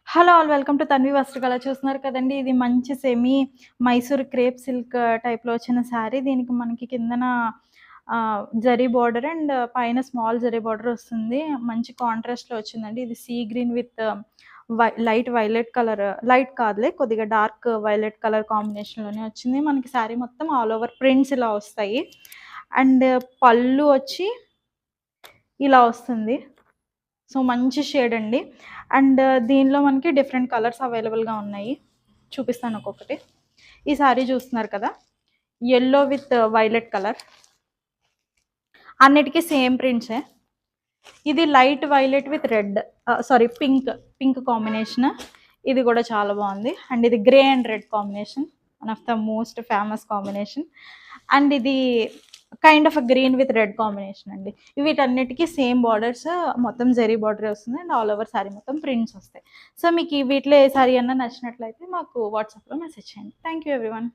Hello all welcome to Tanvi Vastrakala. చూస్తున్నారు కదండీ! ఇది మంచి మైసూర్ క్రేప్ సిల్క్ టైప్‌లో వచ్చిన శారీ. దీనికి మనకి కిందన జరీ బోర్డర్ అండ్ పైన స్మాల్ జరీ బోర్డర్ వస్తుంది. మంచి కాంట్రాస్ట్‌లో వచ్చిందండి. ఇది sea green with light violet colour, light కాదులే కొద్దిగా డార్క్ వైలెట్ కలర్ కాంబినేషన్‌లోనే వచ్చింది. మనకి శారీ మొత్తం ఆల్ ఓవర్ ప్రింట్స్ ఇలా వస్తాయి. అండ్ పళ్ళు వచ్చి ఇలా వస్తుంది. సో, మంచి షేడ్ అండి. అండ్ దీనిలో మనకి డిఫరెంట్ కలర్స్ అవైలబుల్‌గా ఉన్నాయి. చూపిస్తాను ఒక్కొక్కటి. ఈ శారీ చూస్తున్నారు కదా! Yellow with violet colour. అన్నిటికి సేమ్ ప్రింట్సే. ఇది light violet with red, pink combination. ఇది కూడా చాలా బాగుంది. అండ్ ఇది grey and red combination. One of the most famous combination. And ఇది kind of green with red combination అండి. వీటన్నిటికీ సేమ్ బార్డర్స్, మొత్తం జరీ బార్డర్ వస్తుంది. అండ్ ఆల్ ఓవర్ శారీ మొత్తం ప్రింట్స్ వస్తాయి. సో మీకు వీటిలో ఏ శారీ అన్నా నచ్చినట్లయితే మాకు వాట్సాప్లో మెసేజ్ చేయండి. Thank you everyone.